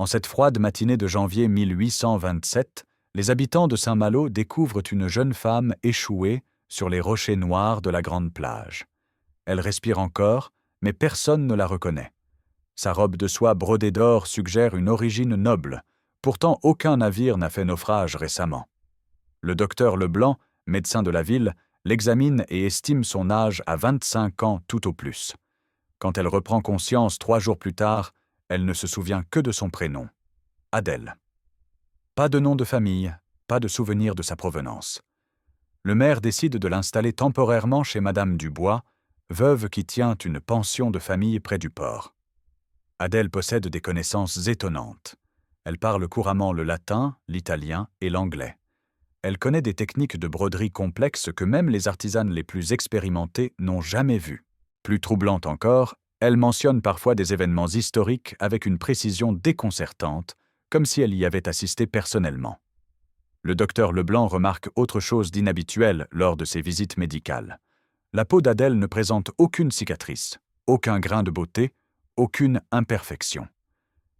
En cette froide matinée de janvier 1827, les habitants de Saint-Malo découvrent une jeune femme échouée sur les rochers noirs de la grande plage. Elle respire encore, mais personne ne la reconnaît. Sa robe de soie brodée d'or suggère une origine noble. Pourtant, aucun navire n'a fait naufrage récemment. Le docteur Leblanc, médecin de la ville, l'examine et estime son âge à 25 ans tout au plus. Quand elle reprend conscience 3 jours plus tard, elle ne se souvient que de son prénom, Adèle. Pas de nom de famille, pas de souvenir de sa provenance. Le maire décide de l'installer temporairement chez Madame Dubois, veuve qui tient une pension de famille près du port. Adèle possède des connaissances étonnantes. Elle parle couramment le latin, l'italien et l'anglais. Elle connaît des techniques de broderie complexes que même les artisanes les plus expérimentées n'ont jamais vues. Plus troublante encore, elle mentionne parfois des événements historiques avec une précision déconcertante, comme si elle y avait assisté personnellement. Le docteur Leblanc remarque autre chose d'inhabituel lors de ses visites médicales. La peau d'Adèle ne présente aucune cicatrice, aucun grain de beauté, aucune imperfection.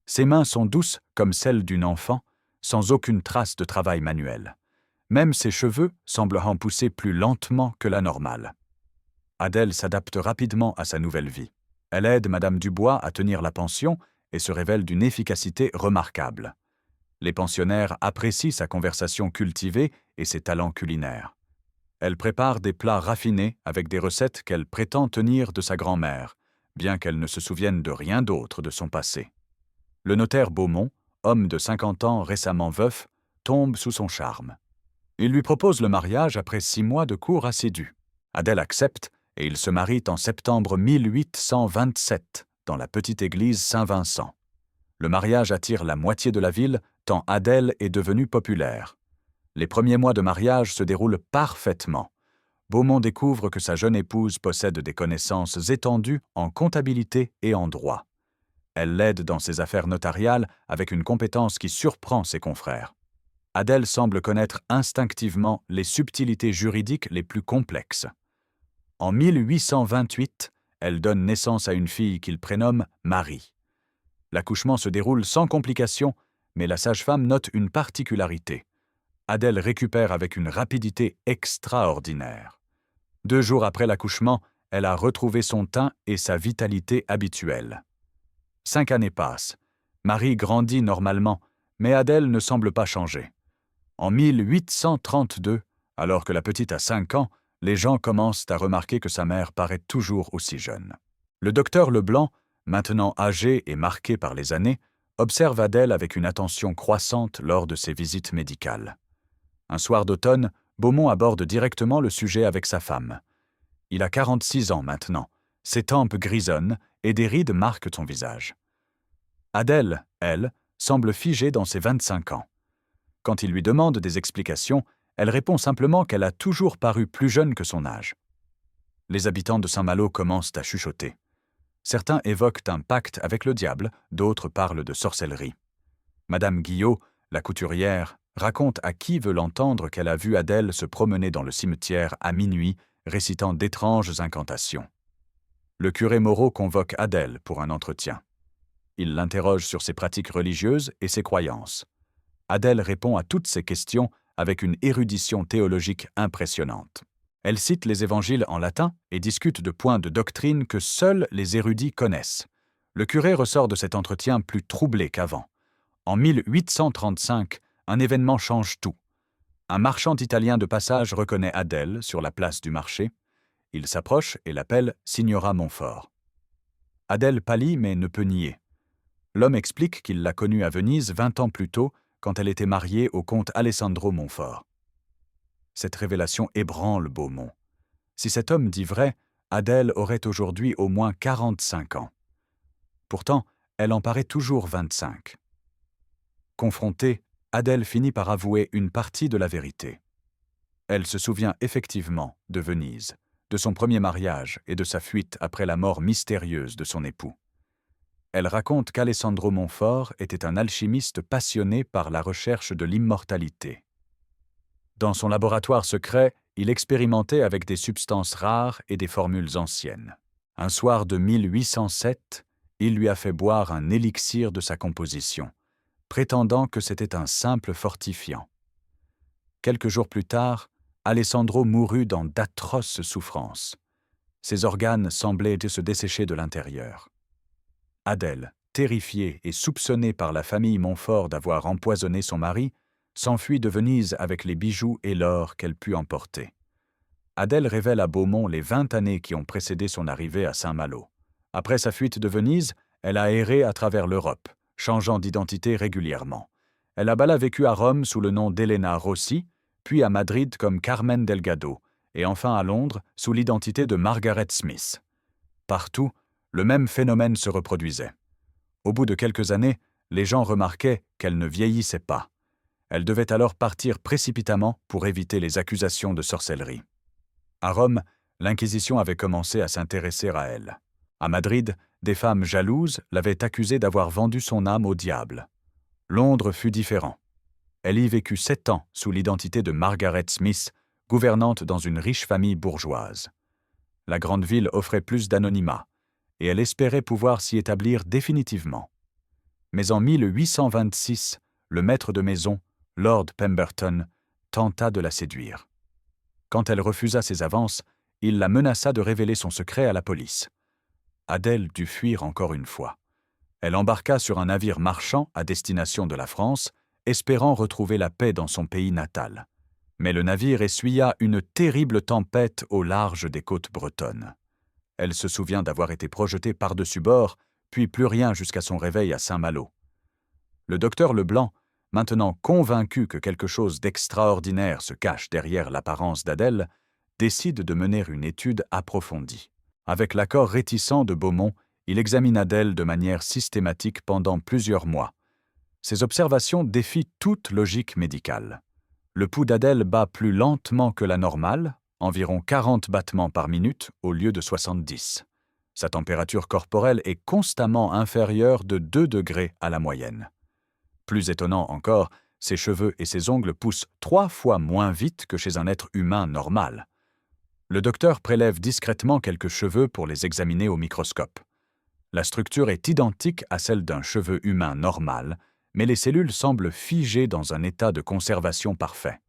Ses mains sont douces comme celles d'une enfant, sans aucune trace de travail manuel. Même ses cheveux semblent en pousser plus lentement que la normale. Adèle s'adapte rapidement à sa nouvelle vie. Elle aide Madame Dubois à tenir la pension et se révèle d'une efficacité remarquable. Les pensionnaires apprécient sa conversation cultivée et ses talents culinaires. Elle prépare des plats raffinés avec des recettes qu'elle prétend tenir de sa grand-mère, bien qu'elle ne se souvienne de rien d'autre de son passé. Le notaire Beaumont, homme de 50 ans récemment veuf, tombe sous son charme. Il lui propose le mariage après 6 mois de cours assidus. Adèle accepte et ils se marient en septembre 1827 dans la petite église Saint-Vincent. Le mariage attire la moitié de la ville tant Adèle est devenue populaire. Les premiers mois de mariage se déroulent parfaitement. Beaumont découvre que sa jeune épouse possède des connaissances étendues en comptabilité et en droit. Elle l'aide dans ses affaires notariales avec une compétence qui surprend ses confrères. Adèle semble connaître instinctivement les subtilités juridiques les plus complexes. En 1828, elle donne naissance à une fille qu'il prénomme Marie. L'accouchement se déroule sans complications, mais la sage-femme note une particularité. Adèle récupère avec une rapidité extraordinaire. 2 jours après l'accouchement, elle a retrouvé son teint et sa vitalité habituelle. 5 années passent. Marie grandit normalement, mais Adèle ne semble pas changer. En 1832, alors que la petite a 5 ans, les gens commencent à remarquer que sa mère paraît toujours aussi jeune. Le docteur Leblanc, maintenant âgé et marqué par les années, observe Adèle avec une attention croissante lors de ses visites médicales. Un soir d'automne, Beaumont aborde directement le sujet avec sa femme. Il a 46 ans maintenant, ses tempes grisonnent et des rides marquent son visage. Adèle, elle, semble figée dans ses 25 ans. Quand il lui demande des explications, elle répond simplement qu'elle a toujours paru plus jeune que son âge. Les habitants de Saint-Malo commencent à chuchoter. Certains évoquent un pacte avec le diable, d'autres parlent de sorcellerie. Madame Guillot, la couturière, raconte à qui veut l'entendre qu'elle a vu Adèle se promener dans le cimetière à minuit, récitant d'étranges incantations. Le curé Moreau convoque Adèle pour un entretien. Il l'interroge sur ses pratiques religieuses et ses croyances. Adèle répond à toutes ces questions avec une érudition théologique impressionnante. Elle cite les évangiles en latin et discute de points de doctrine que seuls les érudits connaissent. Le curé ressort de cet entretien plus troublé qu'avant. En 1835, un événement change tout. Un marchand italien de passage reconnaît Adèle sur la place du marché. Il s'approche et l'appelle Signora Montfort. Adèle pâlit mais ne peut nier. L'homme explique qu'il l'a connue à Venise 20 ans plus tôt, quand elle était mariée au comte Alessandro Montfort. Cette révélation ébranle Beaumont. Si cet homme dit vrai, Adèle aurait aujourd'hui au moins 45 ans. Pourtant, elle en paraît toujours 25. Confrontée, Adèle finit par avouer une partie de la vérité. Elle se souvient effectivement de Venise, de son premier mariage et de sa fuite après la mort mystérieuse de son époux. Elle raconte qu'Alessandro Montfort était un alchimiste passionné par la recherche de l'immortalité. Dans son laboratoire secret, il expérimentait avec des substances rares et des formules anciennes. Un soir de 1807, il lui a fait boire un élixir de sa composition, prétendant que c'était un simple fortifiant. Quelques jours plus tard, Alessandro mourut dans d'atroces souffrances. Ses organes semblaient se dessécher de l'intérieur. Adèle, terrifiée et soupçonnée par la famille Montfort d'avoir empoisonné son mari, s'enfuit de Venise avec les bijoux et l'or qu'elle put emporter. Adèle révèle à Beaumont les 20 années qui ont précédé son arrivée à Saint-Malo. Après sa fuite de Venise, elle a erré à travers l'Europe, changeant d'identité régulièrement. Elle a bala vécu à Rome sous le nom d'Elena Rossi, puis à Madrid comme Carmen Delgado, et enfin à Londres sous l'identité de Margaret Smith. Partout, le même phénomène se reproduisait. Au bout de quelques années, les gens remarquaient qu'elle ne vieillissait pas. Elle devait alors partir précipitamment pour éviter les accusations de sorcellerie. À Rome, l'Inquisition avait commencé à s'intéresser à elle. À Madrid, des femmes jalouses l'avaient accusée d'avoir vendu son âme au diable. Londres fut différent. Elle y vécut 7 ans sous l'identité de Margaret Smith, gouvernante dans une riche famille bourgeoise. La grande ville offrait plus d'anonymat, et elle espérait pouvoir s'y établir définitivement. Mais en 1826, le maître de maison, Lord Pemberton, tenta de la séduire. Quand elle refusa ses avances, il la menaça de révéler son secret à la police. Adèle dut fuir encore une fois. Elle embarqua sur un navire marchand à destination de la France, espérant retrouver la paix dans son pays natal. Mais le navire essuya une terrible tempête au large des côtes bretonnes. Elle se souvient d'avoir été projetée par-dessus bord, puis plus rien jusqu'à son réveil à Saint-Malo. Le docteur Leblanc, maintenant convaincu que quelque chose d'extraordinaire se cache derrière l'apparence d'Adèle, décide de mener une étude approfondie. Avec l'accord réticent de Beaumont, il examine Adèle de manière systématique pendant plusieurs mois. Ses observations défient toute logique médicale. Le pouls d'Adèle bat plus lentement que la normale, environ 40 battements par minute au lieu de 70. Sa température corporelle est constamment inférieure de 2 degrés à la moyenne. Plus étonnant encore, ses cheveux et ses ongles poussent 3 fois moins vite que chez un être humain normal. Le docteur prélève discrètement quelques cheveux pour les examiner au microscope. La structure est identique à celle d'un cheveu humain normal, mais les cellules semblent figées dans un état de conservation parfait.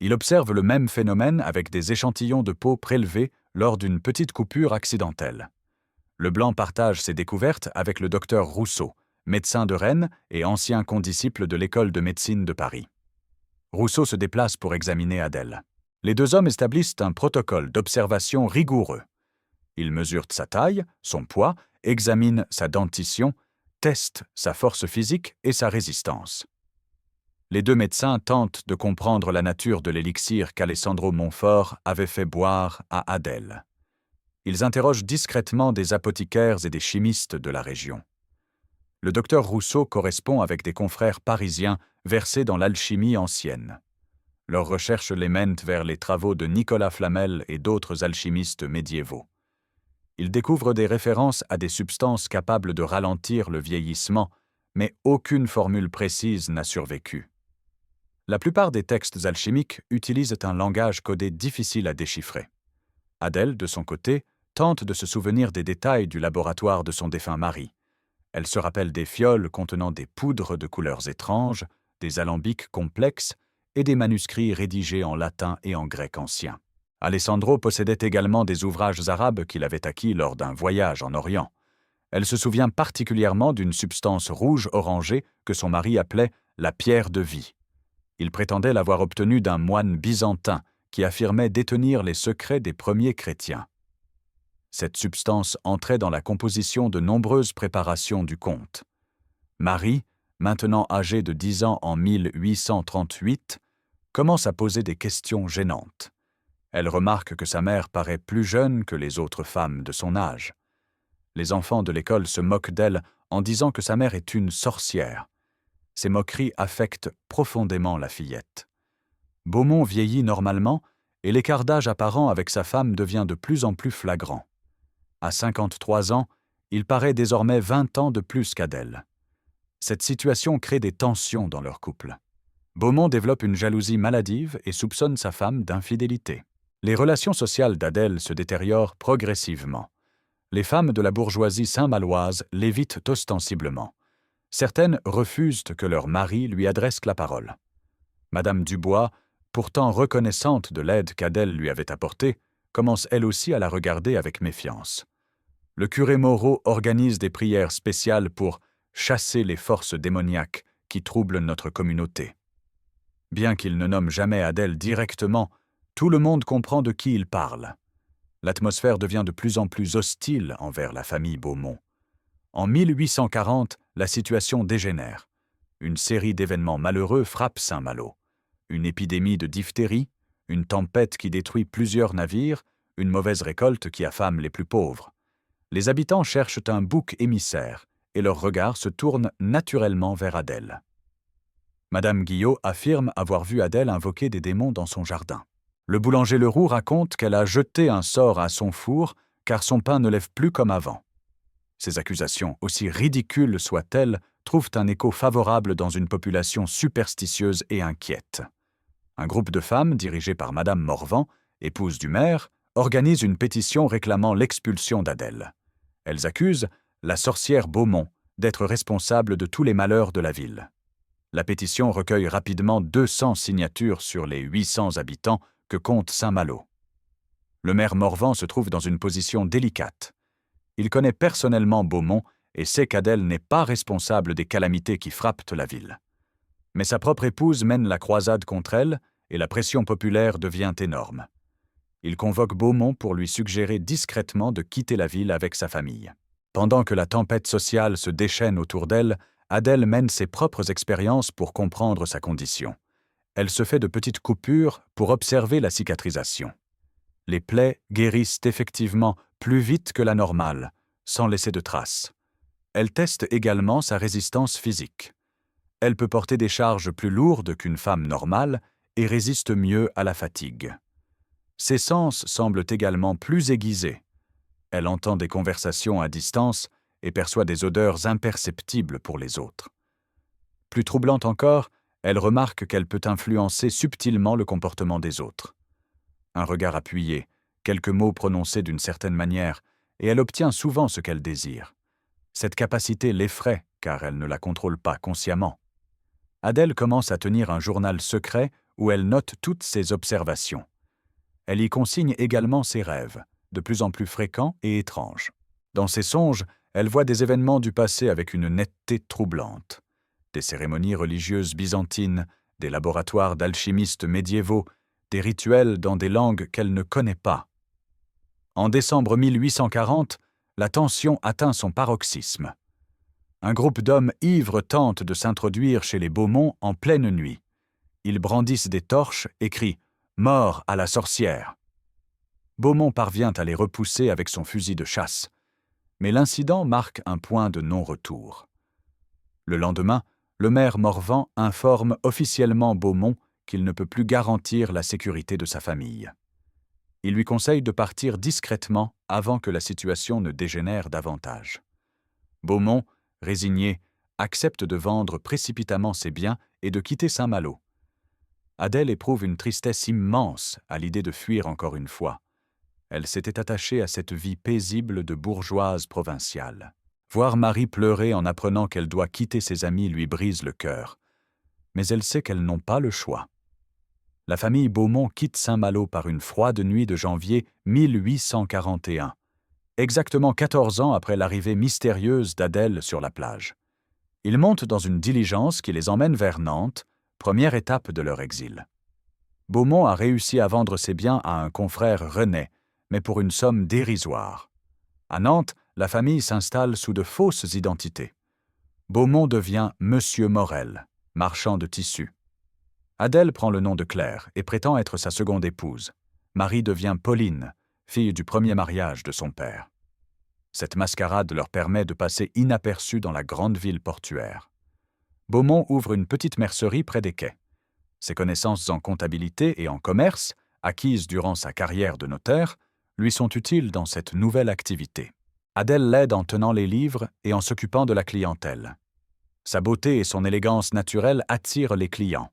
Il observe le même phénomène avec des échantillons de peau prélevés lors d'une petite coupure accidentelle. Leblanc partage ses découvertes avec le docteur Rousseau, médecin de Rennes et ancien condisciple de l'école de médecine de Paris. Rousseau se déplace pour examiner Adèle. Les deux hommes établissent un protocole d'observation rigoureux. Ils mesurent sa taille, son poids, examinent sa dentition, testent sa force physique et sa résistance. Les deux médecins tentent de comprendre la nature de l'élixir qu'Alessandro Montfort avait fait boire à Adèle. Ils interrogent discrètement des apothicaires et des chimistes de la région. Le docteur Rousseau correspond avec des confrères parisiens versés dans l'alchimie ancienne. Leurs recherches les mènent vers les travaux de Nicolas Flamel et d'autres alchimistes médiévaux. Ils découvrent des références à des substances capables de ralentir le vieillissement, mais aucune formule précise n'a survécu. La plupart des textes alchimiques utilisent un langage codé difficile à déchiffrer. Adèle, de son côté, tente de se souvenir des détails du laboratoire de son défunt mari. Elle se rappelle des fioles contenant des poudres de couleurs étranges, des alambics complexes et des manuscrits rédigés en latin et en grec ancien. Alessandro possédait également des ouvrages arabes qu'il avait acquis lors d'un voyage en Orient. Elle se souvient particulièrement d'une substance rouge-orangée que son mari appelait la pierre de vie. Il prétendait l'avoir obtenue d'un moine byzantin qui affirmait détenir les secrets des premiers chrétiens. Cette substance entrait dans la composition de nombreuses préparations du comte. Marie, maintenant âgée de 10 ans en 1838, commence à poser des questions gênantes. Elle remarque que sa mère paraît plus jeune que les autres femmes de son âge. Les enfants de l'école se moquent d'elle en disant que sa mère est une sorcière. Ces moqueries affectent profondément la fillette. Beaumont vieillit normalement et l'écart d'âge apparent avec sa femme devient de plus en plus flagrant. À 53 ans, il paraît désormais 20 ans de plus qu'Adèle. Cette situation crée des tensions dans leur couple. Beaumont développe une jalousie maladive et soupçonne sa femme d'infidélité. Les relations sociales d'Adèle se détériorent progressivement. Les femmes de la bourgeoisie saint-maloise l'évitent ostensiblement. Certaines refusent que leur mari lui adresse la parole. Madame Dubois, pourtant reconnaissante de l'aide qu'Adèle lui avait apportée, commence elle aussi à la regarder avec méfiance. Le curé Moreau organise des prières spéciales pour chasser les forces démoniaques qui troublent notre communauté. Bien qu'il ne nomme jamais Adèle directement, tout le monde comprend de qui il parle. L'atmosphère devient de plus en plus hostile envers la famille Beaumont. En 1840, la situation dégénère. Une série d'événements malheureux frappe Saint-Malo. Une épidémie de diphtérie, une tempête qui détruit plusieurs navires, une mauvaise récolte qui affame les plus pauvres. Les habitants cherchent un bouc émissaire et leur regard se tourne naturellement vers Adèle. Madame Guillot affirme avoir vu Adèle invoquer des démons dans son jardin. Le boulanger Leroux raconte qu'elle a jeté un sort à son four car son pain ne lève plus comme avant. Ces accusations, aussi ridicules soient-elles, trouvent un écho favorable dans une population superstitieuse et inquiète. Un groupe de femmes, dirigé par Madame Morvan, épouse du maire, organise une pétition réclamant l'expulsion d'Adèle. Elles accusent la sorcière Beaumont d'être responsable de tous les malheurs de la ville. La pétition recueille rapidement 200 signatures sur les 800 habitants que compte Saint-Malo. Le maire Morvan se trouve dans une position délicate. Il connaît personnellement Beaumont et sait qu'Adèle n'est pas responsable des calamités qui frappent la ville. Mais sa propre épouse mène la croisade contre elle et la pression populaire devient énorme. Il convoque Beaumont pour lui suggérer discrètement de quitter la ville avec sa famille. Pendant que la tempête sociale se déchaîne autour d'elle, Adèle mène ses propres expériences pour comprendre sa condition. Elle se fait de petites coupures pour observer la cicatrisation. Les plaies guérissent effectivement plus vite que la normale, sans laisser de traces. Elle teste également sa résistance physique. Elle peut porter des charges plus lourdes qu'une femme normale et résiste mieux à la fatigue. Ses sens semblent également plus aiguisés. Elle entend des conversations à distance et perçoit des odeurs imperceptibles pour les autres. Plus troublante encore, elle remarque qu'elle peut influencer subtilement le comportement des autres. Un regard appuyé, quelques mots prononcés d'une certaine manière, et elle obtient souvent ce qu'elle désire. Cette capacité l'effraie, car elle ne la contrôle pas consciemment. Adèle commence à tenir un journal secret où elle note toutes ses observations. Elle y consigne également ses rêves, de plus en plus fréquents et étranges. Dans ses songes, elle voit des événements du passé avec une netteté troublante. Des cérémonies religieuses byzantines, des laboratoires d'alchimistes médiévaux, des rituels dans des langues qu'elle ne connaît pas. En décembre 1840, la tension atteint son paroxysme. Un groupe d'hommes ivres tente de s'introduire chez les Beaumont en pleine nuit. Ils brandissent des torches et crient « Mort à la sorcière !» Beaumont parvient à les repousser avec son fusil de chasse. Mais l'incident marque un point de non-retour. Le lendemain, le maire Morvan informe officiellement Beaumont qu'il ne peut plus garantir la sécurité de sa famille. Il lui conseille de partir discrètement avant que la situation ne dégénère davantage. Beaumont, résigné, accepte de vendre précipitamment ses biens et de quitter Saint-Malo. Adèle éprouve une tristesse immense à l'idée de fuir encore une fois. Elle s'était attachée à cette vie paisible de bourgeoise provinciale. Voir Marie pleurer en apprenant qu'elle doit quitter ses amis lui brise le cœur. Mais elle sait qu'elles n'ont pas le choix. La famille Beaumont quitte Saint-Malo par une froide nuit de janvier 1841, exactement 14 ans après l'arrivée mystérieuse d'Adèle sur la plage. Ils montent dans une diligence qui les emmène vers Nantes, première étape de leur exil. Beaumont a réussi à vendre ses biens à un confrère rennais, mais pour une somme dérisoire. À Nantes, la famille s'installe sous de fausses identités. Beaumont devient Monsieur Morel, marchand de tissus. Adèle prend le nom de Claire et prétend être sa seconde épouse. Marie devient Pauline, fille du premier mariage de son père. Cette mascarade leur permet de passer inaperçus dans la grande ville portuaire. Beaumont ouvre une petite mercerie près des quais. Ses connaissances en comptabilité et en commerce, acquises durant sa carrière de notaire, lui sont utiles dans cette nouvelle activité. Adèle l'aide en tenant les livres et en s'occupant de la clientèle. Sa beauté et son élégance naturelle attirent les clients.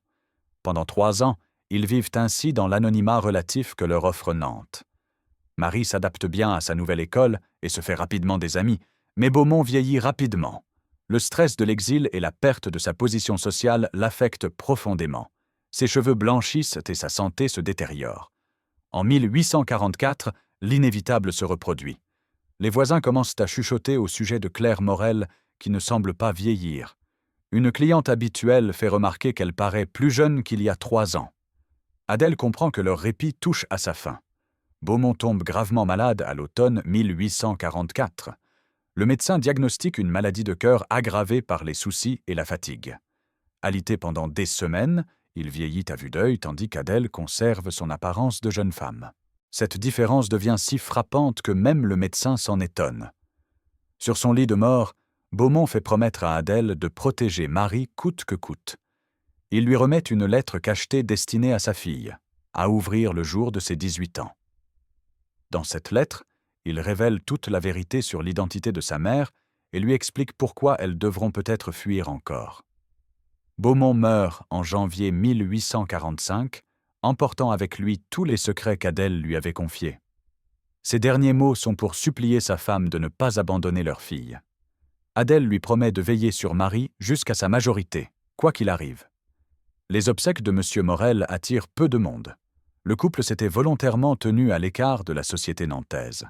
Pendant 3 ans, ils vivent ainsi dans l'anonymat relatif que leur offre Nantes. Marie s'adapte bien à sa nouvelle école et se fait rapidement des amis, mais Beaumont vieillit rapidement. Le stress de l'exil et la perte de sa position sociale l'affectent profondément. Ses cheveux blanchissent et sa santé se détériore. En 1844, l'inévitable se reproduit. Les voisins commencent à chuchoter au sujet de Claire Morel, qui ne semble pas vieillir. Une cliente habituelle fait remarquer qu'elle paraît plus jeune qu'il y a 3 ans. Adèle comprend que leur répit touche à sa fin. Beaumont tombe gravement malade à l'automne 1844. Le médecin diagnostique une maladie de cœur aggravée par les soucis et la fatigue. Alité pendant des semaines, il vieillit à vue d'œil tandis qu'Adèle conserve son apparence de jeune femme. Cette différence devient si frappante que même le médecin s'en étonne. Sur son lit de mort, Beaumont fait promettre à Adèle de protéger Marie coûte que coûte. Il lui remet une lettre cachetée destinée à sa fille, à ouvrir le jour de ses 18 ans. Dans cette lettre, il révèle toute la vérité sur l'identité de sa mère et lui explique pourquoi elles devront peut-être fuir encore. Beaumont meurt en janvier 1845, emportant avec lui tous les secrets qu'Adèle lui avait confiés. Ses derniers mots sont pour supplier sa femme de ne pas abandonner leur fille. Adèle lui promet de veiller sur Marie jusqu'à sa majorité, quoi qu'il arrive. Les obsèques de M. Morel attirent peu de monde. Le couple s'était volontairement tenu à l'écart de la société nantaise.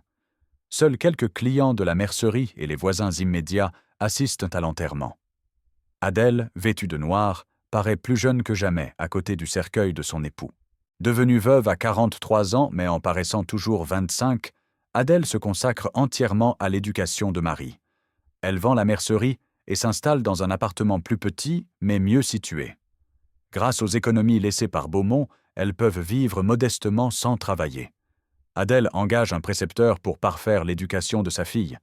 Seuls quelques clients de la mercerie et les voisins immédiats assistent à l'enterrement. Adèle, vêtue de noir, paraît plus jeune que jamais à côté du cercueil de son époux. Devenue veuve à 43 ans, mais en paraissant toujours 25, Adèle se consacre entièrement à l'éducation de Marie. Elle vend la mercerie et s'installe dans un appartement plus petit, mais mieux situé. Grâce aux économies laissées par Beaumont, elles peuvent vivre modestement sans travailler. Adèle engage un précepteur pour parfaire l'éducation de sa fille.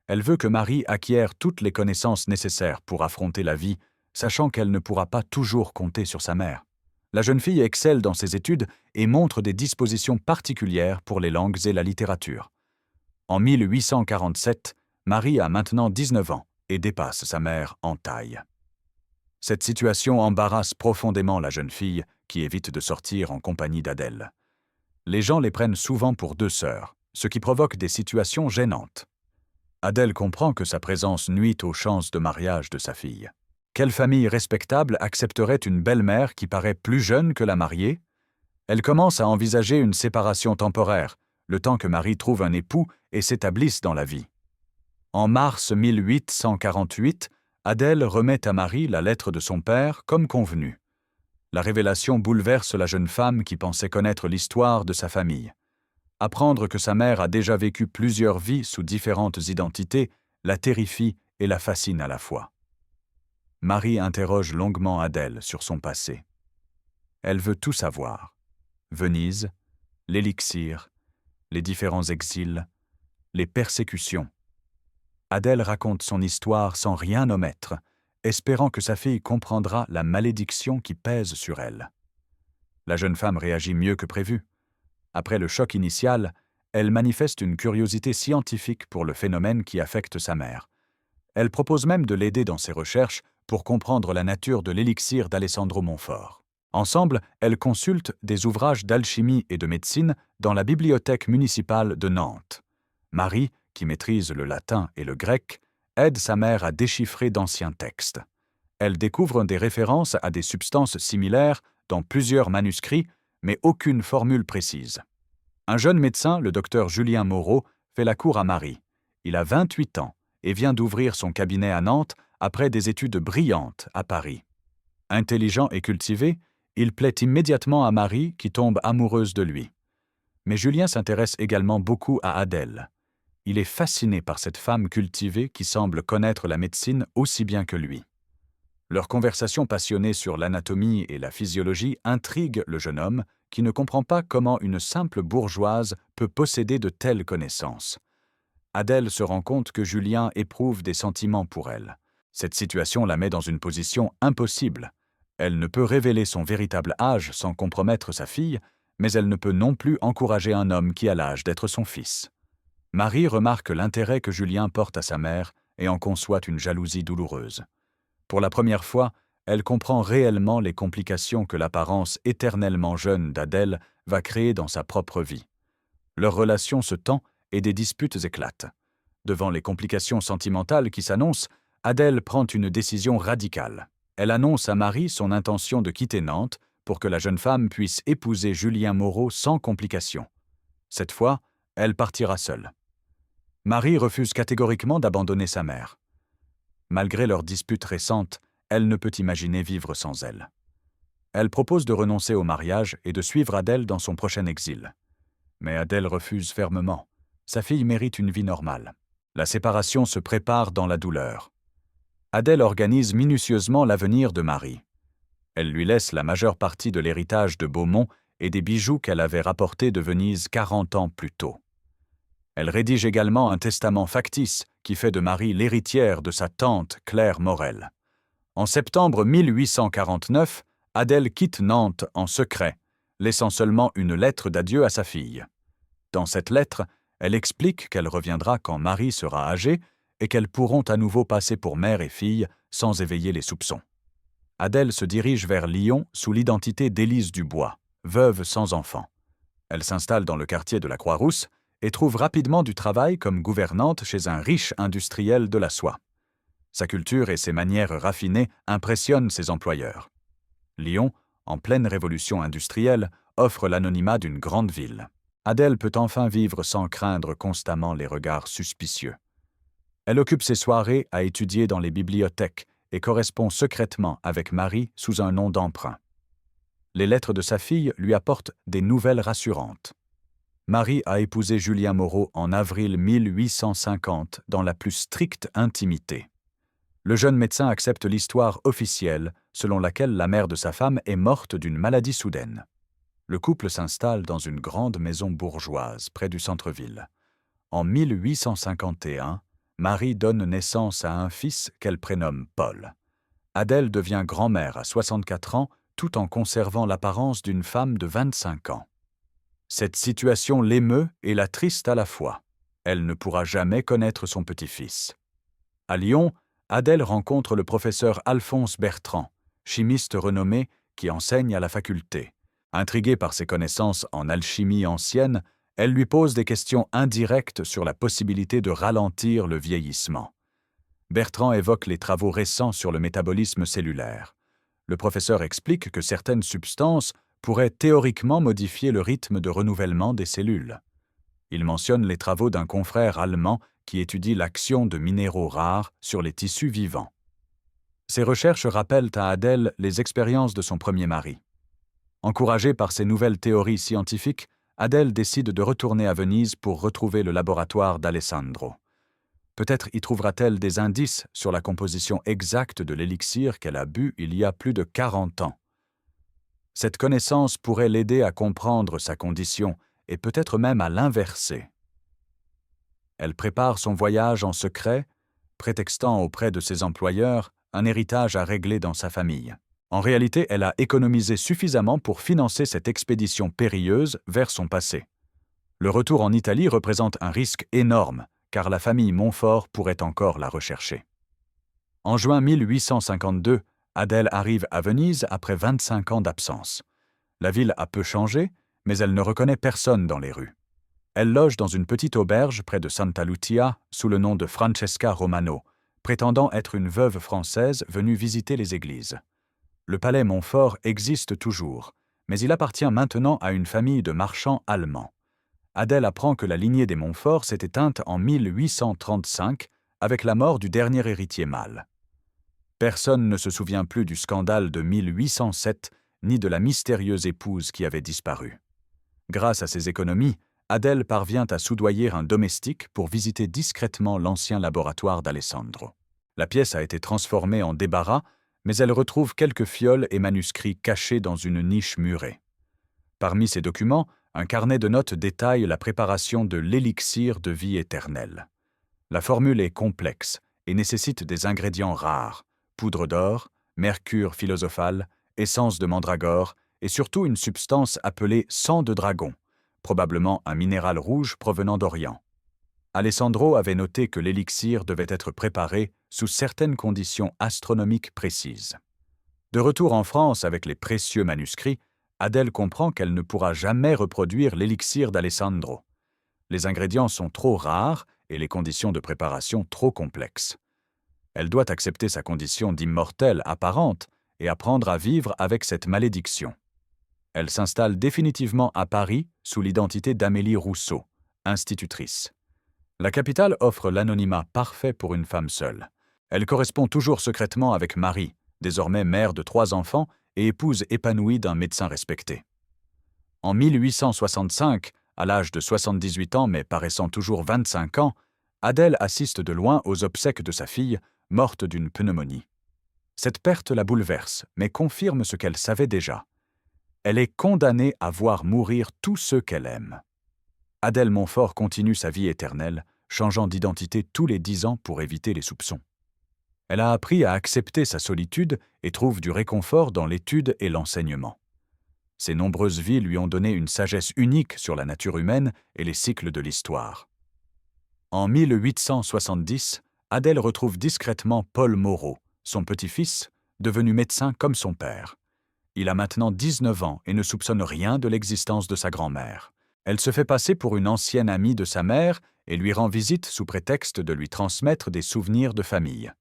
Elle veut que Marie acquiert toutes les connaissances nécessaires pour affronter la vie, sachant qu'elle ne pourra pas toujours compter sur sa mère. La jeune fille excelle dans ses études et montre des dispositions particulières pour les langues et la littérature. En 1847, Marie a maintenant 19 ans et dépasse sa mère en taille. Cette situation embarrasse profondément la jeune fille, qui évite de sortir en compagnie d'Adèle. Les gens les prennent souvent pour 2 sœurs, ce qui provoque des situations gênantes. Adèle comprend que sa présence nuit aux chances de mariage de sa fille. Quelle famille respectable accepterait une belle-mère qui paraît plus jeune que la mariée? Elle commence à envisager une séparation temporaire, le temps que Marie trouve un époux et s'établisse dans la vie. En mars 1848, Adèle remet à Marie la lettre de son père comme convenu. La révélation bouleverse la jeune femme qui pensait connaître l'histoire de sa famille. Apprendre que sa mère a déjà vécu plusieurs vies sous différentes identités la terrifie et la fascine à la fois. Marie interroge longuement Adèle sur son passé. Elle veut tout savoir. Venise, l'élixir, les différents exils, les persécutions. Adèle raconte son histoire sans rien omettre, espérant que sa fille comprendra la malédiction qui pèse sur elle. La jeune femme réagit mieux que prévu. Après le choc initial, elle manifeste une curiosité scientifique pour le phénomène qui affecte sa mère. Elle propose même de l'aider dans ses recherches pour comprendre la nature de l'élixir d'Alessandro Montfort. Ensemble, elles consultent des ouvrages d'alchimie et de médecine dans la bibliothèque municipale de Nantes. Marie, qui maîtrise le latin et le grec, aide sa mère à déchiffrer d'anciens textes. Elle découvre des références à des substances similaires dans plusieurs manuscrits, mais aucune formule précise. Un jeune médecin, le docteur Julien Moreau, fait la cour à Marie. Il a 28 ans et vient d'ouvrir son cabinet à Nantes après des études brillantes à Paris. Intelligent et cultivé, il plaît immédiatement à Marie qui tombe amoureuse de lui. Mais Julien s'intéresse également beaucoup à Adèle. Il est fasciné par cette femme cultivée qui semble connaître la médecine aussi bien que lui. Leur conversation passionnée sur l'anatomie et la physiologie intrigue le jeune homme qui ne comprend pas comment une simple bourgeoise peut posséder de telles connaissances. Adèle se rend compte que Julien éprouve des sentiments pour elle. Cette situation la met dans une position impossible. Elle ne peut révéler son véritable âge sans compromettre sa fille, mais elle ne peut non plus encourager un homme qui a l'âge d'être son fils. Marie remarque l'intérêt que Julien porte à sa mère et en conçoit une jalousie douloureuse. Pour la première fois, elle comprend réellement les complications que l'apparence éternellement jeune d'Adèle va créer dans sa propre vie. Leur relation se tend et des disputes éclatent. Devant les complications sentimentales qui s'annoncent, Adèle prend une décision radicale. Elle annonce à Marie son intention de quitter Nantes pour que la jeune femme puisse épouser Julien Moreau sans complication. Cette fois, elle partira seule. Marie refuse catégoriquement d'abandonner sa mère. Malgré leur dispute récente, elle ne peut imaginer vivre sans elle. Elle propose de renoncer au mariage et de suivre Adèle dans son prochain exil. Mais Adèle refuse fermement. Sa fille mérite une vie normale. La séparation se prépare dans la douleur. Adèle organise minutieusement l'avenir de Marie. Elle lui laisse la majeure partie de l'héritage de Beaumont et des bijoux qu'elle avait rapportés de Venise 40 ans plus tôt. Elle rédige également un testament factice qui fait de Marie l'héritière de sa tante Claire Morel. En septembre 1849, Adèle quitte Nantes en secret, laissant seulement une lettre d'adieu à sa fille. Dans cette lettre, elle explique qu'elle reviendra quand Marie sera âgée et qu'elles pourront à nouveau passer pour mère et fille sans éveiller les soupçons. Adèle se dirige vers Lyon sous l'identité d'Élise Dubois, veuve sans enfant. Elle s'installe dans le quartier de la Croix-Rousse et trouve rapidement du travail comme gouvernante chez un riche industriel de la soie. Sa culture et ses manières raffinées impressionnent ses employeurs. Lyon, en pleine révolution industrielle, offre l'anonymat d'une grande ville. Adèle peut enfin vivre sans craindre constamment les regards suspicieux. Elle occupe ses soirées à étudier dans les bibliothèques et correspond secrètement avec Marie sous un nom d'emprunt. Les lettres de sa fille lui apportent des nouvelles rassurantes. Marie a épousé Julien Moreau en avril 1850 dans la plus stricte intimité. Le jeune médecin accepte l'histoire officielle selon laquelle la mère de sa femme est morte d'une maladie soudaine. Le couple s'installe dans une grande maison bourgeoise près du centre-ville. En 1851, Marie donne naissance à un fils qu'elle prénomme Paul. Adèle devient grand-mère à 64 ans tout en conservant l'apparence d'une femme de 25 ans. Cette situation l'émeut et la triste à la fois. Elle ne pourra jamais connaître son petit-fils. À Lyon, Adèle rencontre le professeur Alphonse Bertrand, chimiste renommé qui enseigne à la faculté. Intriguée par ses connaissances en alchimie ancienne, elle lui pose des questions indirectes sur la possibilité de ralentir le vieillissement. Bertrand évoque les travaux récents sur le métabolisme cellulaire. Le professeur explique que certaines substances pourraient théoriquement modifier le rythme de renouvellement des cellules. Il mentionne les travaux d'un confrère allemand qui étudie l'action de minéraux rares sur les tissus vivants. Ces recherches rappellent à Adèle les expériences de son premier mari. Encouragée par ces nouvelles théories scientifiques, Adèle décide de retourner à Venise pour retrouver le laboratoire d'Alessandro. Peut-être y trouvera-t-elle des indices sur la composition exacte de l'élixir qu'elle a bu il y a plus de 40 ans. Cette connaissance pourrait l'aider à comprendre sa condition et peut-être même à l'inverser. Elle prépare son voyage en secret, prétextant auprès de ses employeurs un héritage à régler dans sa famille. En réalité, elle a économisé suffisamment pour financer cette expédition périlleuse vers son passé. Le retour en Italie représente un risque énorme, car la famille Montfort pourrait encore la rechercher. En juin 1852, Adèle arrive à Venise après 25 ans d'absence. La ville a peu changé, mais elle ne reconnaît personne dans les rues. Elle loge dans une petite auberge près de Santa Lucia sous le nom de Francesca Romano, prétendant être une veuve française venue visiter les églises. Le palais Montfort existe toujours, mais il appartient maintenant à une famille de marchands allemands. Adèle apprend que la lignée des Montfort s'est éteinte en 1835 avec la mort du dernier héritier mâle. Personne ne se souvient plus du scandale de 1807 ni de la mystérieuse épouse qui avait disparu. Grâce à ses économies, Adèle parvient à soudoyer un domestique pour visiter discrètement l'ancien laboratoire d'Alessandro. La pièce a été transformée en débarras, mais elle retrouve quelques fioles et manuscrits cachés dans une niche murée. Parmi ces documents, un carnet de notes détaille la préparation de l'élixir de vie éternelle. La formule est complexe et nécessite des ingrédients rares, poudre d'or, mercure philosophal, essence de mandragore et surtout une substance appelée sang de dragon, probablement un minéral rouge provenant d'Orient. Alessandro avait noté que l'élixir devait être préparé sous certaines conditions astronomiques précises. De retour en France avec les précieux manuscrits, Adèle comprend qu'elle ne pourra jamais reproduire l'élixir d'Alessandro. Les ingrédients sont trop rares et les conditions de préparation trop complexes. Elle doit accepter sa condition d'immortelle apparente et apprendre à vivre avec cette malédiction. Elle s'installe définitivement à Paris sous l'identité d'Amélie Rousseau, institutrice. La capitale offre l'anonymat parfait pour une femme seule. Elle correspond toujours secrètement avec Marie, désormais mère de 3 enfants et épouse épanouie d'un médecin respecté. En 1865, à l'âge de 78 ans mais paraissant toujours 25 ans, Adèle assiste de loin aux obsèques de sa fille, morte d'une pneumonie. Cette perte la bouleverse, mais confirme ce qu'elle savait déjà. Elle est condamnée à voir mourir tous ceux qu'elle aime. Adèle Montfort continue sa vie éternelle, changeant d'identité tous les 10 ans pour éviter les soupçons. Elle a appris à accepter sa solitude et trouve du réconfort dans l'étude et l'enseignement. Ses nombreuses vies lui ont donné une sagesse unique sur la nature humaine et les cycles de l'histoire. En 1870, Adèle retrouve discrètement Paul Moreau, son petit-fils, devenu médecin comme son père. Il a maintenant 19 ans et ne soupçonne rien de l'existence de sa grand-mère. Elle se fait passer pour une ancienne amie de sa mère et lui rend visite sous prétexte de lui transmettre des souvenirs de famille.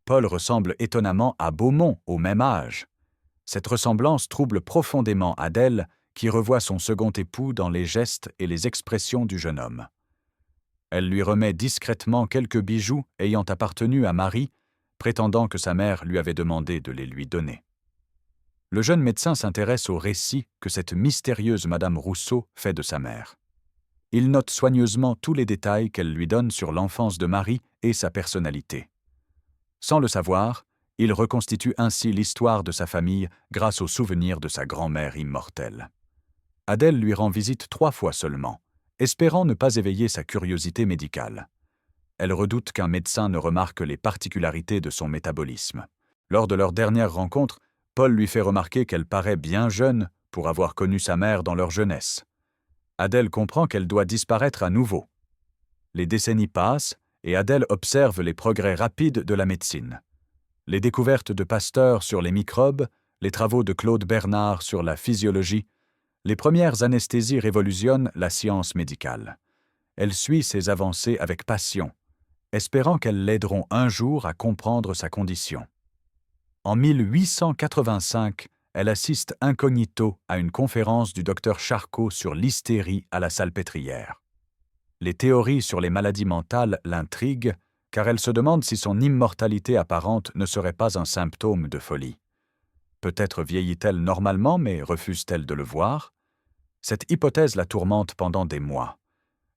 Paul ressemble étonnamment à Beaumont au même âge. Cette ressemblance trouble profondément Adèle, qui revoit son second époux dans les gestes et les expressions du jeune homme. Elle lui remet discrètement quelques bijoux ayant appartenu à Marie, prétendant que sa mère lui avait demandé de les lui donner. Le jeune médecin s'intéresse au récit que cette mystérieuse Madame Rousseau fait de sa mère. Il note soigneusement tous les détails qu'elle lui donne sur l'enfance de Marie et sa personnalité. Sans le savoir, il reconstitue ainsi l'histoire de sa famille grâce aux souvenirs de sa grand-mère immortelle. Adèle lui rend visite 3 fois seulement, espérant ne pas éveiller sa curiosité médicale. Elle redoute qu'un médecin ne remarque les particularités de son métabolisme. Lors de leur dernière rencontre, Paul lui fait remarquer qu'elle paraît bien jeune pour avoir connu sa mère dans leur jeunesse. Adèle comprend qu'elle doit disparaître à nouveau. Les décennies passent et Adèle observe les progrès rapides de la médecine. Les découvertes de Pasteur sur les microbes, les travaux de Claude Bernard sur la physiologie, les premières anesthésies révolutionnent la science médicale. Elle suit ces avancées avec passion, espérant qu'elles l'aideront un jour à comprendre sa condition. En 1885, elle assiste incognito à une conférence du docteur Charcot sur l'hystérie à la Salpêtrière. Les théories sur les maladies mentales l'intriguent, car elle se demande si son immortalité apparente ne serait pas un symptôme de folie. Peut-être vieillit-elle normalement, mais refuse-t-elle de le voir? Cette hypothèse la tourmente pendant des mois.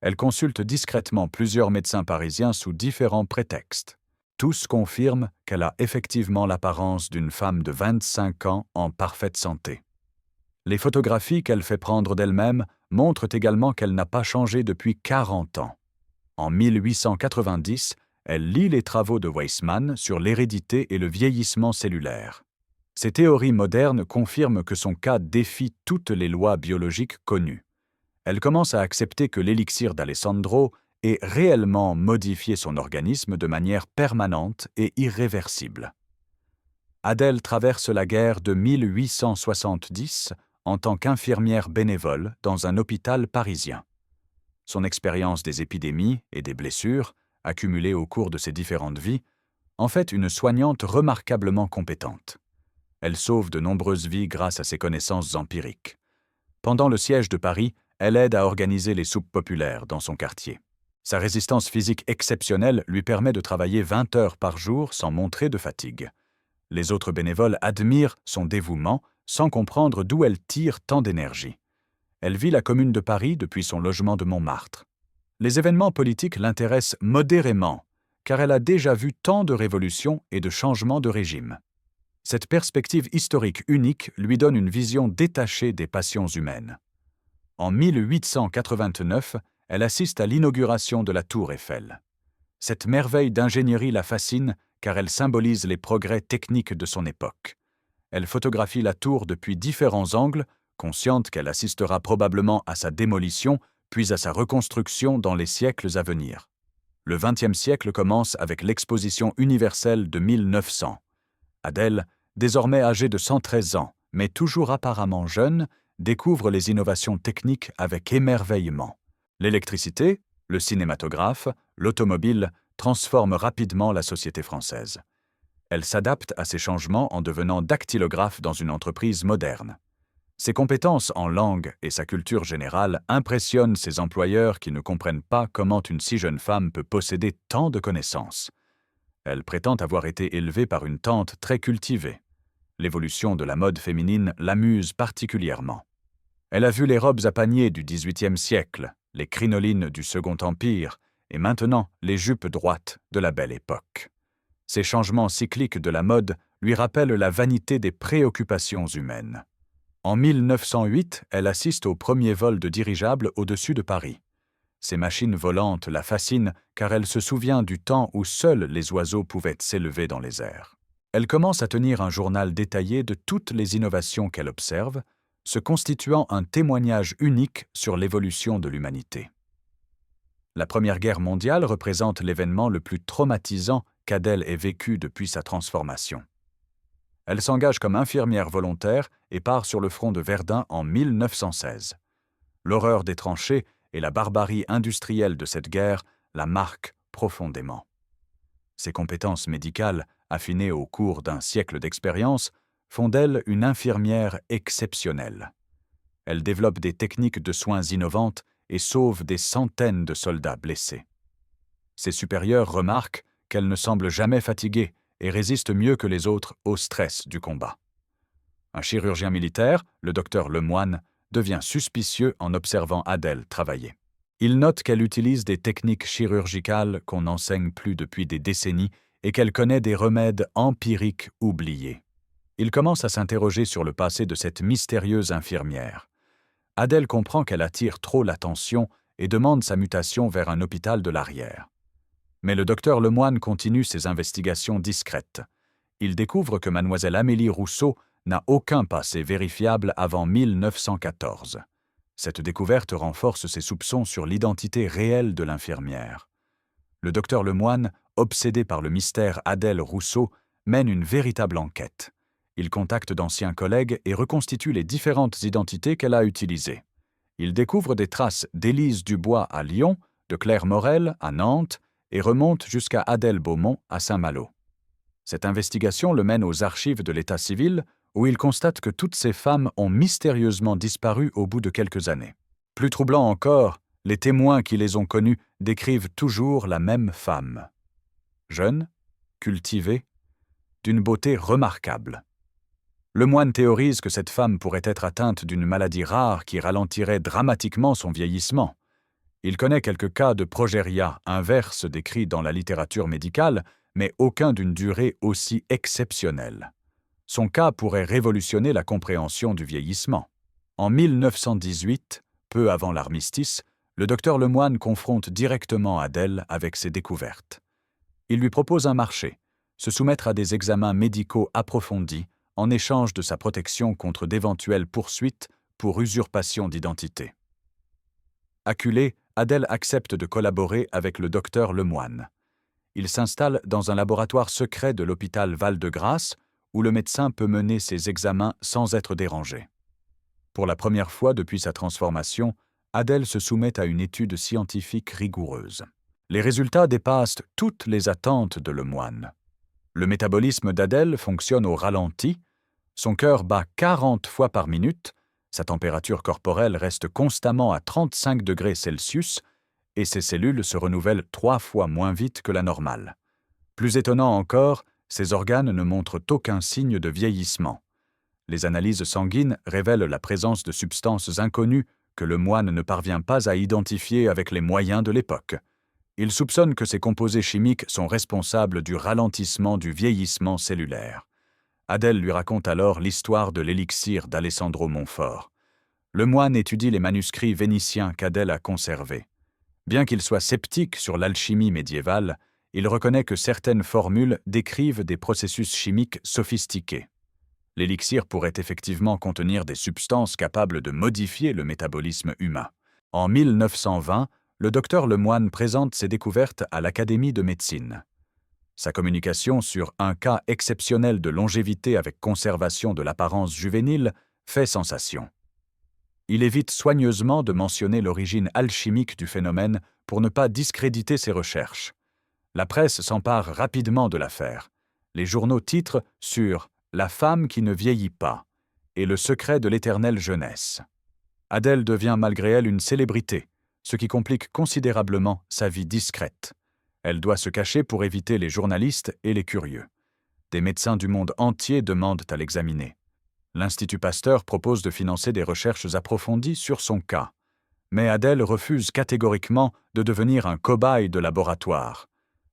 Elle consulte discrètement plusieurs médecins parisiens sous différents prétextes. Tous confirment qu'elle a effectivement l'apparence d'une femme de 25 ans en parfaite santé. Les photographies qu'elle fait prendre d'elle-même montrent également qu'elle n'a pas changé depuis 40 ans. En 1890, elle lit les travaux de Weissmann sur l'hérédité et le vieillissement cellulaire. Ces théories modernes confirment que son cas défie toutes les lois biologiques connues. Elle commence à accepter que l'élixir d'Alessandro ait réellement modifié son organisme de manière permanente et irréversible. Adèle traverse la guerre de 1870 en tant qu'infirmière bénévole dans un hôpital parisien. Son expérience des épidémies et des blessures, accumulées au cours de ses différentes vies, en fait une soignante remarquablement compétente. Elle sauve de nombreuses vies grâce à ses connaissances empiriques. Pendant le siège de Paris, elle aide à organiser les soupes populaires dans son quartier. Sa résistance physique exceptionnelle lui permet de travailler 20 heures par jour sans montrer de fatigue. Les autres bénévoles admirent son dévouement sans comprendre d'où elle tire tant d'énergie. Elle vit la Commune de Paris depuis son logement de Montmartre. Les événements politiques l'intéressent modérément, car elle a déjà vu tant de révolutions et de changements de régime. Cette perspective historique unique lui donne une vision détachée des passions humaines. En 1889, elle assiste à l'inauguration de la Tour Eiffel. Cette merveille d'ingénierie la fascine car elle symbolise les progrès techniques de son époque. Elle photographie la tour depuis différents angles, consciente qu'elle assistera probablement à sa démolition puis à sa reconstruction dans les siècles à venir. Le XXe siècle commence avec l'exposition universelle de 1900. Adèle, désormais âgée de 113 ans, mais toujours apparemment jeune, découvre les innovations techniques avec émerveillement. L'électricité, le cinématographe, l'automobile, transforme rapidement la société française. Elle s'adapte à ces changements en devenant dactylographe dans une entreprise moderne. Ses compétences en langue et sa culture générale impressionnent ses employeurs qui ne comprennent pas comment une si jeune femme peut posséder tant de connaissances. Elle prétend avoir été élevée par une tante très cultivée. L'évolution de la mode féminine l'amuse particulièrement. Elle a vu les robes à paniers du XVIIIe siècle, les crinolines du Second Empire et maintenant les jupes droites de la Belle Époque. Ces changements cycliques de la mode lui rappellent la vanité des préoccupations humaines. En 1908, elle assiste au premier vol de dirigeable au-dessus de Paris. Ces machines volantes la fascinent car elle se souvient du temps où seuls les oiseaux pouvaient s'élever dans les airs. Elle commence à tenir un journal détaillé de toutes les innovations qu'elle observe, se constituant un témoignage unique sur l'évolution de l'humanité. La Première Guerre mondiale représente l'événement le plus traumatisant qu'Adèle ait vécu depuis sa transformation. Elle s'engage comme infirmière volontaire et part sur le front de Verdun en 1916. L'horreur des tranchées et la barbarie industrielle de cette guerre la marquent profondément. Ses compétences médicales, affinées au cours d'un siècle d'expérience, font d'elle une infirmière exceptionnelle. Elle développe des techniques de soins innovantes et sauve des centaines de soldats blessés. Ses supérieurs remarquent qu'elle ne semble jamais fatiguée et résiste mieux que les autres au stress du combat. Un chirurgien militaire, le docteur Lemoine, devient suspicieux en observant Adèle travailler. Il note qu'elle utilise des techniques chirurgicales qu'on n'enseigne plus depuis des décennies et qu'elle connaît des remèdes empiriques oubliés. Il commence à s'interroger sur le passé de cette mystérieuse infirmière. Adèle comprend qu'elle attire trop l'attention et demande sa mutation vers un hôpital de l'arrière. Mais le docteur Lemoine continue ses investigations discrètes. Il découvre que mademoiselle Amélie Rousseau n'a aucun passé vérifiable avant 1914. Cette découverte renforce ses soupçons sur l'identité réelle de l'infirmière. Le docteur Lemoine, obsédé par le mystère Adèle Rousseau, mène une véritable enquête. Il contacte d'anciens collègues et reconstitue les différentes identités qu'elle a utilisées. Il découvre des traces d'Élise Dubois à Lyon, de Claire Morel à Nantes et remonte jusqu'à Adèle Beaumont à Saint-Malo. Cette investigation le mène aux archives de l'état civil, où il constate que toutes ces femmes ont mystérieusement disparu au bout de quelques années. Plus troublant encore, les témoins qui les ont connues décrivent toujours la même femme. Jeune, cultivée, d'une beauté remarquable. Lemoine théorise que cette femme pourrait être atteinte d'une maladie rare qui ralentirait dramatiquement son vieillissement. Il connaît quelques cas de progéria inverse décrits dans la littérature médicale, mais aucun d'une durée aussi exceptionnelle. Son cas pourrait révolutionner la compréhension du vieillissement. En 1918, peu avant l'armistice, le docteur Lemoine confronte directement Adèle avec ses découvertes. Il lui propose un marché, se soumettre à des examens médicaux approfondis en échange de sa protection contre d'éventuelles poursuites pour usurpation d'identité. Acculée, Adèle accepte de collaborer avec le docteur Lemoine. Il s'installe dans un laboratoire secret de l'hôpital Val-de-Grâce, où le médecin peut mener ses examens sans être dérangé. Pour la première fois depuis sa transformation, Adèle se soumet à une étude scientifique rigoureuse. Les résultats dépassent toutes les attentes de Lemoine. Le métabolisme d'Adèle fonctionne au ralenti, son cœur bat 40 fois par minute, sa température corporelle reste constamment à 35 degrés Celsius et ses cellules se renouvellent 3 fois moins vite que la normale. Plus étonnant encore, ses organes ne montrent aucun signe de vieillissement. Les analyses sanguines révèlent la présence de substances inconnues que Lemoine ne parvient pas à identifier avec les moyens de l'époque. Il soupçonne que ces composés chimiques sont responsables du ralentissement du vieillissement cellulaire. Adèle lui raconte alors l'histoire de l'élixir d'Alessandro Montfort. Lemoine étudie les manuscrits vénitiens qu'Adèle a conservés. Bien qu'il soit sceptique sur l'alchimie médiévale, il reconnaît que certaines formules décrivent des processus chimiques sophistiqués. L'élixir pourrait effectivement contenir des substances capables de modifier le métabolisme humain. En 1920, le docteur Lemoine présente ses découvertes à l'Académie de médecine. Sa communication sur un cas exceptionnel de longévité avec conservation de l'apparence juvénile fait sensation. Il évite soigneusement de mentionner l'origine alchimique du phénomène pour ne pas discréditer ses recherches. La presse s'empare rapidement de l'affaire. Les journaux titrent sur « La femme qui ne vieillit pas » et « Le secret de l'éternelle jeunesse ». Adèle devient malgré elle une célébrité, ce qui complique considérablement sa vie discrète. Elle doit se cacher pour éviter les journalistes et les curieux. Des médecins du monde entier demandent à l'examiner. L'Institut Pasteur propose de financer des recherches approfondies sur son cas. Mais Adèle refuse catégoriquement de devenir un cobaye de laboratoire.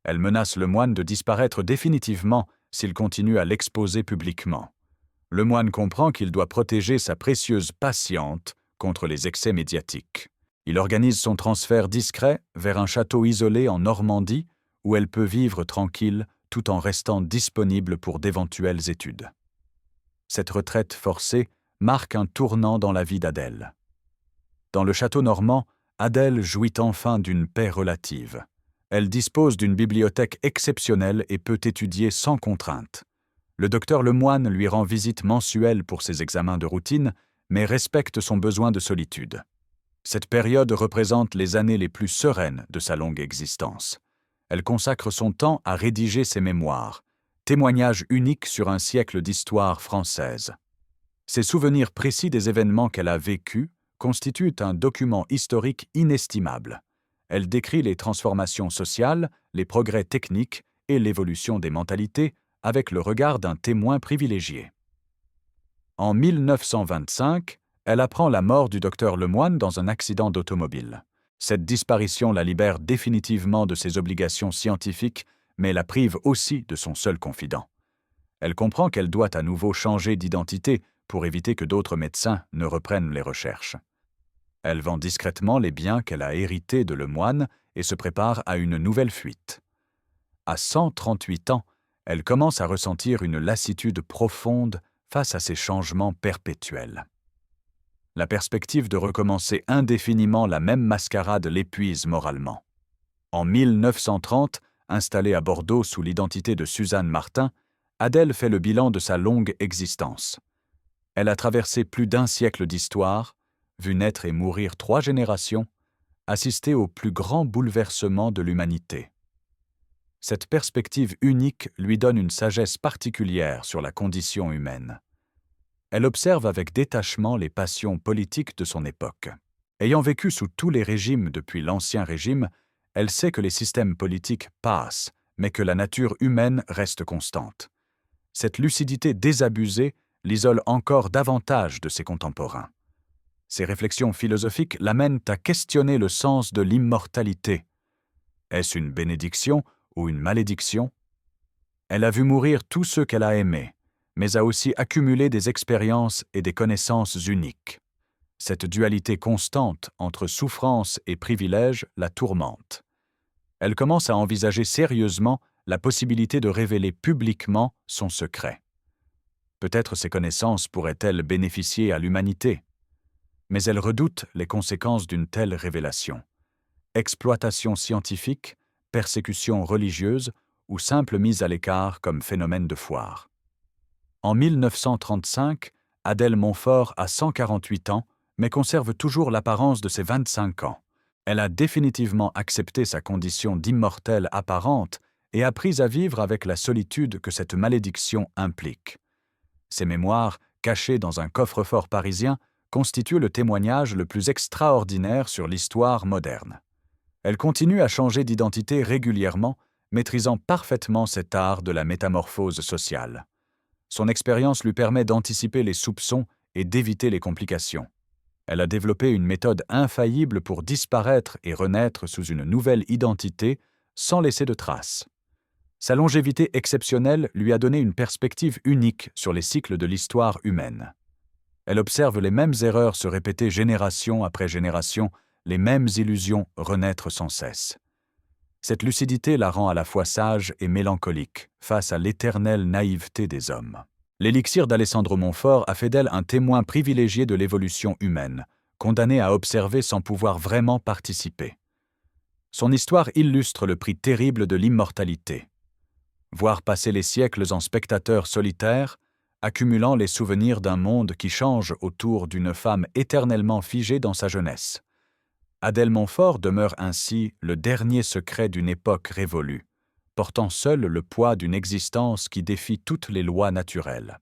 Elle menace le moine de disparaître définitivement s'il continue à l'exposer publiquement. Le moine comprend qu'il doit protéger sa précieuse patiente contre les excès médiatiques. Il organise son transfert discret vers un château isolé en Normandie où elle peut vivre tranquille tout en restant disponible pour d'éventuelles études. Cette retraite forcée marque un tournant dans la vie d'Adèle. Dans le château normand, Adèle jouit enfin d'une paix relative. Elle dispose d'une bibliothèque exceptionnelle et peut étudier sans contrainte. Le docteur Lemoine lui rend visite mensuelle pour ses examens de routine, mais respecte son besoin de solitude. Cette période représente les années les plus sereines de sa longue existence. Elle consacre son temps à rédiger ses mémoires, témoignage unique sur un siècle d'histoire française. Ses souvenirs précis des événements qu'elle a vécus constituent un document historique inestimable. Elle décrit les transformations sociales, les progrès techniques et l'évolution des mentalités avec le regard d'un témoin privilégié. En 1925, elle apprend la mort du docteur Lemoine dans un accident d'automobile. Cette disparition la libère définitivement de ses obligations scientifiques, mais la prive aussi de son seul confident. Elle comprend qu'elle doit à nouveau changer d'identité pour éviter que d'autres médecins ne reprennent les recherches. Elle vend discrètement les biens qu'elle a hérités de Lemoine et se prépare à une nouvelle fuite. À 138 ans, elle commence à ressentir une lassitude profonde face à ces changements perpétuels. La perspective de recommencer indéfiniment la même mascarade l'épuise moralement. En 1930, installée à Bordeaux sous l'identité de Suzanne Martin, Adèle fait le bilan de sa longue existence. Elle a traversé plus d'un siècle d'histoire, vu naître et mourir 3 générations, assisté au plus grand bouleversement de l'humanité. Cette perspective unique lui donne une sagesse particulière sur la condition humaine. Elle observe avec détachement les passions politiques de son époque. Ayant vécu sous tous les régimes depuis l'Ancien Régime, elle sait que les systèmes politiques passent, mais que la nature humaine reste constante. Cette lucidité désabusée l'isole encore davantage de ses contemporains. Ses réflexions philosophiques l'amènent à questionner le sens de l'immortalité. Est-ce une bénédiction ou une malédiction? Elle a vu mourir tous ceux qu'elle a aimés, mais a aussi accumulé des expériences et des connaissances uniques. Cette dualité constante entre souffrance et privilège la tourmente. Elle commence à envisager sérieusement la possibilité de révéler publiquement son secret. Peut-être ces connaissances pourraient-elles bénéficier à l'humanité. Mais elle redoute les conséquences d'une telle révélation. Exploitation scientifique, persécution religieuse ou simple mise à l'écart comme phénomène de foire. En 1935, Adèle Montfort a 148 ans, mais conserve toujours l'apparence de ses 25 ans. Elle a définitivement accepté sa condition d'immortelle apparente et appris à vivre avec la solitude que cette malédiction implique. Ses mémoires, cachées dans un coffre-fort parisien, constituent le témoignage le plus extraordinaire sur l'histoire moderne. Elle continue à changer d'identité régulièrement, maîtrisant parfaitement cet art de la métamorphose sociale. Son expérience lui permet d'anticiper les soupçons et d'éviter les complications. Elle a développé une méthode infaillible pour disparaître et renaître sous une nouvelle identité sans laisser de traces. Sa longévité exceptionnelle lui a donné une perspective unique sur les cycles de l'histoire humaine. Elle observe les mêmes erreurs se répéter génération après génération, les mêmes illusions renaître sans cesse. Cette lucidité la rend à la fois sage et mélancolique face à l'éternelle naïveté des hommes. L'élixir d'Alessandro Montfort a fait d'elle un témoin privilégié de l'évolution humaine, condamné à observer sans pouvoir vraiment participer. Son histoire illustre le prix terrible de l'immortalité. Voir passer les siècles en spectateur solitaire, accumulant les souvenirs d'un monde qui change autour d'une femme éternellement figée dans sa jeunesse. Adèle Montfort demeure ainsi le dernier secret d'une époque révolue, portant seul le poids d'une existence qui défie toutes les lois naturelles.